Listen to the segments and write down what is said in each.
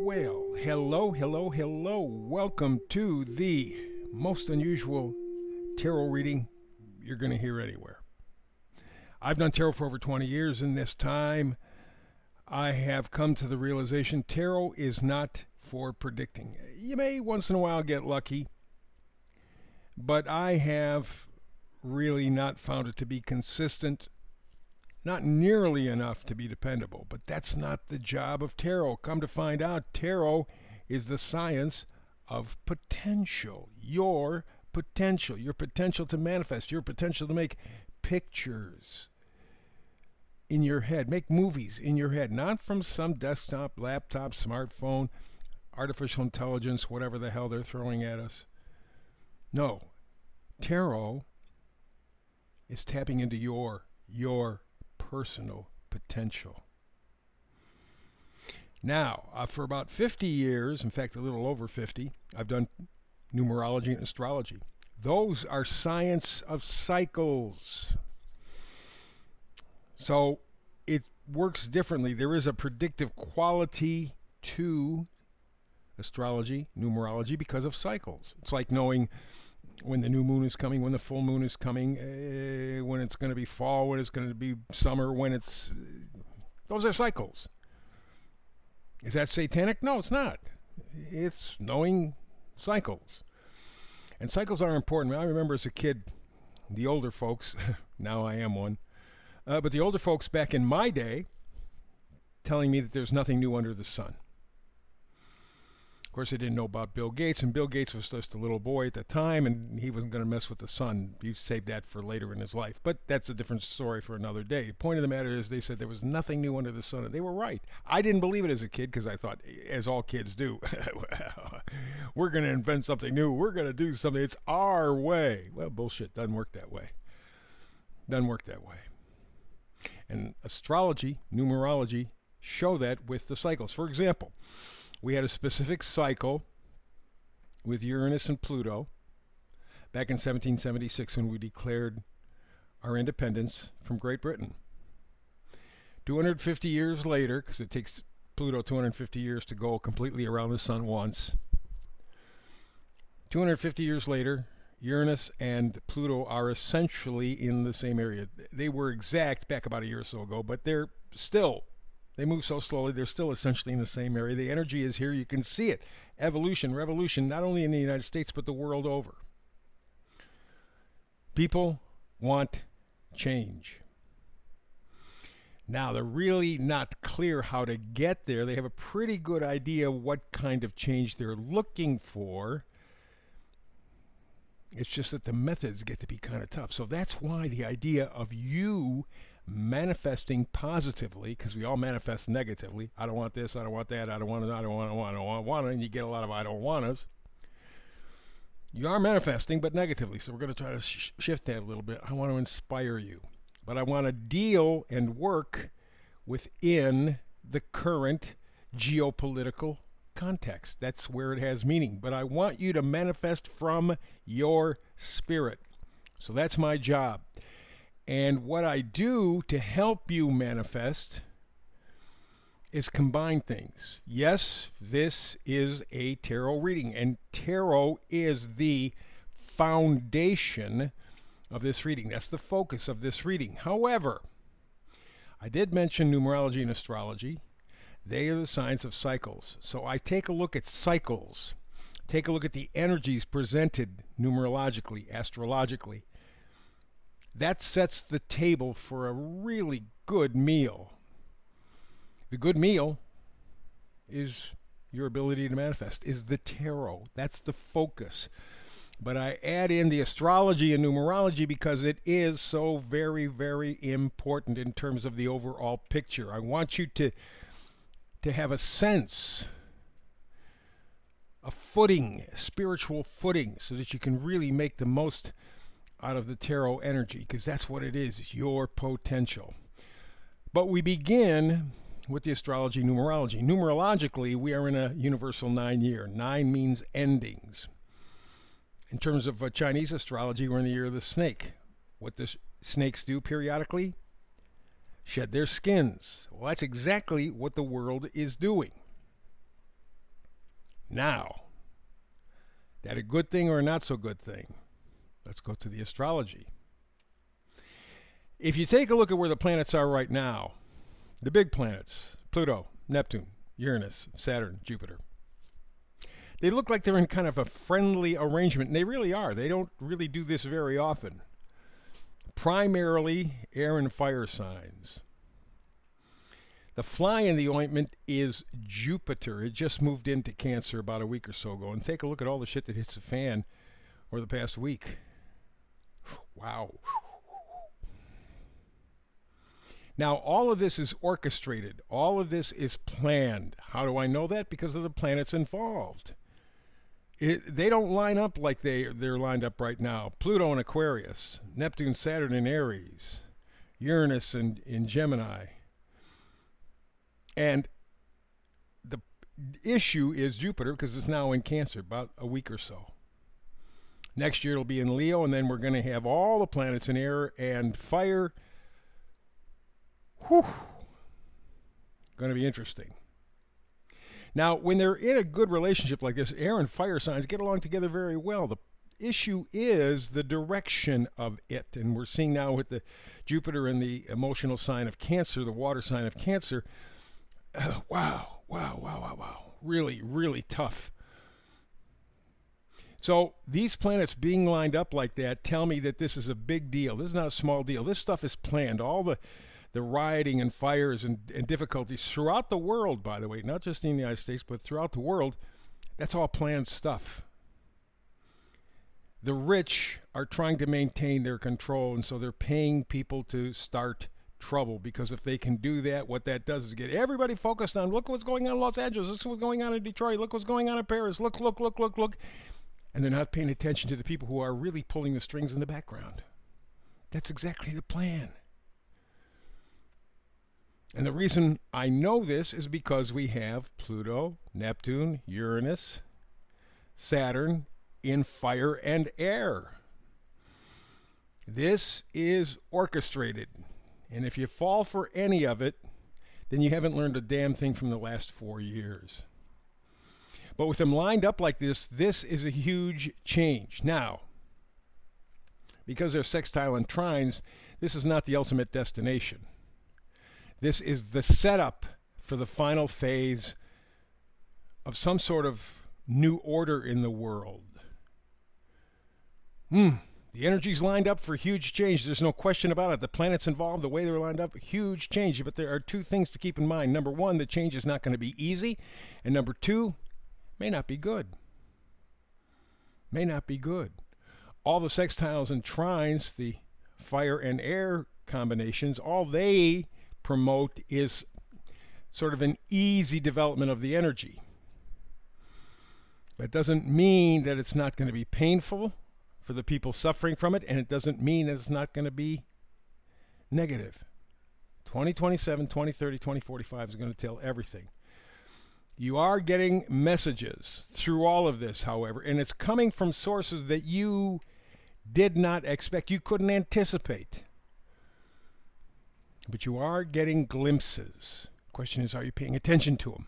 Well, hello. Welcome to the most unusual tarot reading you're going to hear anywhere. I've done tarot for over 20 years. In this time, I have come to the realization tarot is not for predicting. You may once in a while get lucky, but I have really not found it to be consistent, not nearly enough to be dependable. But that's not the job of tarot. Come to find out, tarot is the science of potential. Your potential to manifest, your potential to make pictures in your head, make movies in your head, not from some desktop, laptop, smartphone, artificial intelligence, whatever the hell they're throwing at us. No, tarot is tapping into your personal potential. Now, for about 50 years, in fact, a little over 50, I've done numerology and astrology. Those are science of cycles. So it works differently. There is a predictive quality to astrology, numerology, because of cycles. It's like knowing when the new moon is coming, when the full moon is coming, when it's going to be fall, when it's going to be summer, when it's... Those are cycles. Is that satanic? No, it's not. It's knowing cycles. And cycles are important. I remember as a kid, the older folks, now I am one, but the older folks back in my day telling me that there's nothing new under the sun. Of course, I didn't know about Bill Gates, and Bill Gates was just a little boy at the time, and he wasn't going to mess with the sun. He saved that for later in his life. But that's a different story for another day. The point of the matter is they said there was nothing new under the sun, and they were right. I didn't believe it as a kid because I thought, as all kids do, we're going to invent something new. We're going to do something. It's our way. Well, bullshit. Doesn't work that way. And astrology, numerology, show that with the cycles. For example, we had a specific cycle with Uranus and Pluto back in 1776 when we declared our independence from Great Britain. 250 years later, because it takes Pluto 250 years to go completely around the sun once, 250 years later, Uranus and Pluto are essentially in the same area. They were exact back about a year or so ago, but they move so slowly, they're still essentially in the same area. The energy is here. You can see it. Evolution, revolution, not only in the United States, but the world over. People want change. Now, they're really not clear how to get there. They have a pretty good idea what kind of change they're looking for. It's just that the methods get to be kind of tough. So that's why the idea of you manifesting positively, because we all manifest negatively. I don't want this, I don't want that, I don't want it, I don't want it, and you get a lot of I don't want us. You are manifesting, but negatively. So we're going to try to shift that a little bit. I want to inspire you, but I want to deal and work within the current geopolitical context. That's where it has meaning. But I want you to manifest from your spirit. So that's my job. And what I do to help you manifest is combine things. Yes, this is a tarot reading, and tarot is the foundation of this reading. That's the focus of this reading. However, I did mention numerology and astrology. They are the science of cycles. So I take a look at cycles, take a look at the energies presented numerologically, astrologically. That sets the table for a really good meal. The good meal is your ability to manifest, is the tarot. That's the focus. But I add in the astrology and numerology because it is so very, very important in terms of the overall picture. I want you to have a sense, a footing, a spiritual footing, so that you can really make the most out of the tarot energy, because that's what it is, your potential. But we begin with the astrology numerology. Numerologically, we are in a universal 9-year. 9 means endings. In terms of Chinese astrology, we're in the year of the snake. What the snakes do periodically? Shed their skins. Well, that's exactly what the world is doing. now. That a good thing or a not so good thing? Let's go to the astrology. If you take a look at where the planets are right now, the big planets, Pluto, Neptune, Uranus, Saturn, Jupiter, they look like they're in kind of a friendly arrangement, and they really are. They don't really do this very often. Primarily air and fire signs. The fly in the ointment is Jupiter. It just moved into Cancer about a week or so ago. And take a look at all the shit that hits the fan over the past week. Wow. Now, all of this is orchestrated. All of this is planned. How do I know that? Because of the planets involved. They don't line up like they're lined up right now. Pluto in Aquarius, Neptune, Saturn in Aries, Uranus in Gemini. And the issue is Jupiter, because it's now in Cancer, about a week or so. Next year it'll be in Leo, and then we're going to have all the planets in air and fire. Whew. Going to be interesting. Now, when they're in a good relationship like this, air and fire signs get along together very well. The issue is the direction of it. And we're seeing now with the Jupiter in the emotional sign of Cancer, the water sign of Cancer. Wow. Really, really tough. So these planets being lined up like that tell me that this is a big deal. This is not a small deal. This stuff is planned. All the rioting and fires and difficulties throughout the world, by the way, not just in the United States, but throughout the world, that's all planned stuff. The rich are trying to maintain their control, and so they're paying people to start trouble, because if they can do that, what that does is get everybody focused on, look what's going on in Los Angeles, look what's going on in Detroit, look what's going on in Paris, look. And they're not paying attention to the people who are really pulling the strings in the background. That's exactly the plan. And the reason I know this is because we have Pluto, Neptune, Uranus, Saturn in fire and air. This is orchestrated. And if you fall for any of it, then you haven't learned a damn thing from the last 4 years. But with them lined up like this, this is a huge change. Now, because they're sextile and trines, this is not the ultimate destination. This is the setup for the final phase of some sort of new order in the world. The energy's lined up for huge change. There's no question about it. The planets involved, the way they're lined up, huge change. But there are two things to keep in mind. Number one, the change is not going to be easy. And number two, may not be good. May not be good. All the sextiles and trines, the fire and air combinations, all they promote is sort of an easy development of the energy. But it doesn't mean that it's not going to be painful for the people suffering from it, and it doesn't mean that it's not going to be negative. 2027, 2030, 2045 is going to tell everything. You are getting messages through all of this, however, and it's coming from sources that you did not expect, you couldn't anticipate. But you are getting glimpses. The question is, are you paying attention to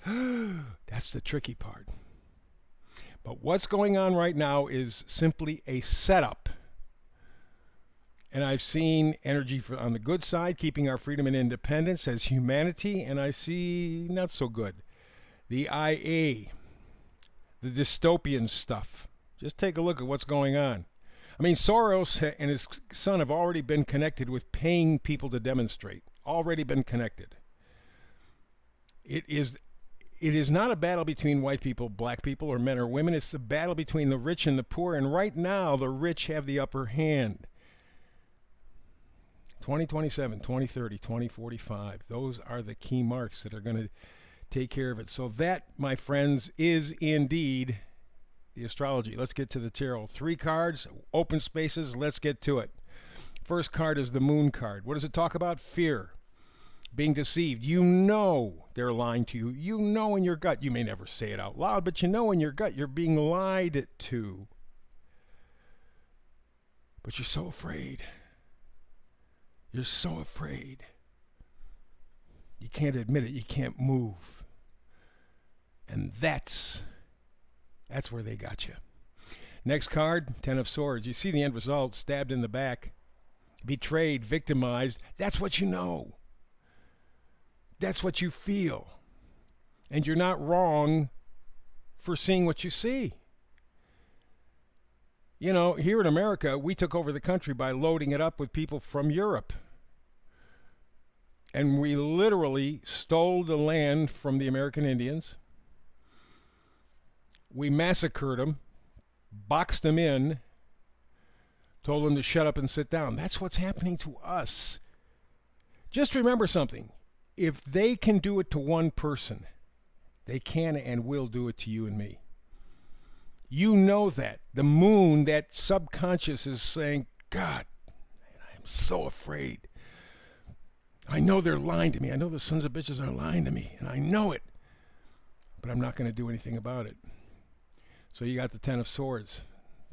them? That's the tricky part. But what's going on right now is simply a setup. And I've seen energy on the good side, keeping our freedom and independence as humanity, and I see not so good. The IA, the dystopian stuff. Just take a look at what's going on. I mean, Soros and his son have already been connected with paying people to demonstrate. Already been connected. It is not a battle between white people, black people, or men or women. It's a battle between the rich and the poor. And right now, the rich have the upper hand. 2027, 2030, 2045. Those are the key marks that are going to take care of it. So that, my friends, is indeed the astrology. Let's get to the tarot. 3 cards, open spaces. Let's get to it. First card is the Moon card. What does it talk about? Fear. Being deceived. You know they're lying to you. You know in your gut. You may never say it out loud, but you know in your gut you're being lied to. But you're so afraid. You're so afraid. You can't admit it. You can't move. And that's That's where they got you. Next card, Ten of Swords. You see the end result, stabbed in the back, betrayed, victimized. That's what you know. That's what you feel. And you're not wrong for seeing what you see. You know, here in America, we took over the country by loading it up with people from Europe. And we literally stole the land from the American Indians. We massacred them, boxed them in, told them to shut up and sit down. That's what's happening to us. Just remember something. If they can do it to one person, they can and will do it to you and me. You know that. The moon, that subconscious is saying, God, man, I am so afraid. I know they're lying to me. I know the sons of bitches are lying to me, and I know it. But I'm not going to do anything about it. So you got the Ten of Swords.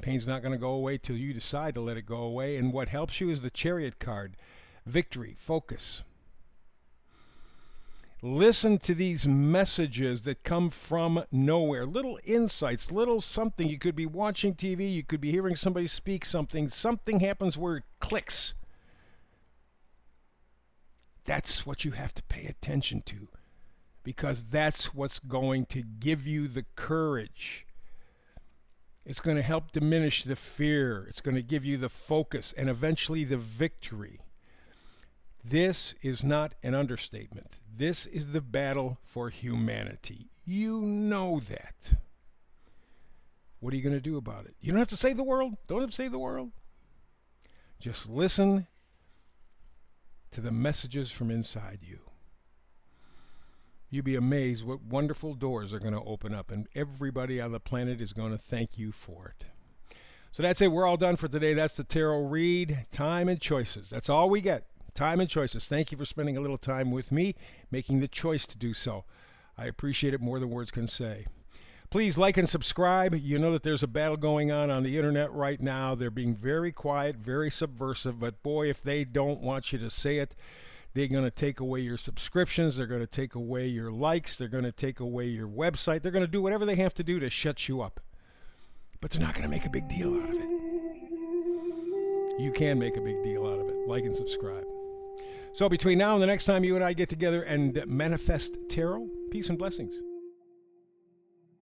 Pain's not going to go away till you decide to let it go away. And what helps you is the Chariot card. Victory, focus. Listen to these messages that come from nowhere. Little insights, little something. You could be watching TV. You could be hearing somebody speak something. Something happens where it clicks. That's what you have to pay attention to, because that's what's going to give you the courage. It's going to help diminish the fear. It's going to give you the focus and eventually the victory. This is not an understatement. This is the battle for humanity. You know that. What are you going to do about it? You don't have to save the world. Don't have to save the world. Just listen to the messages from inside you. You'd be amazed what wonderful doors are going to open up, and everybody on the planet is going to thank you for it. So that's it. We're all done for today. That's the tarot read. Time and choices. That's all we get. Time and choices. Thank you for spending a little time with me, making the choice to do so. I appreciate it more than words can say. Please like and subscribe. You know that there's a battle going on the internet right now. They're being very quiet, very subversive, but boy, if they don't want you to say it, they're going to take away your subscriptions. They're going to take away your likes. They're going to take away your website. They're going to do whatever they have to do to shut you up. But they're not going to make a big deal out of it. You can make a big deal out of it. Like and subscribe. So between now and the next time you and I get together and manifest tarot, peace and blessings.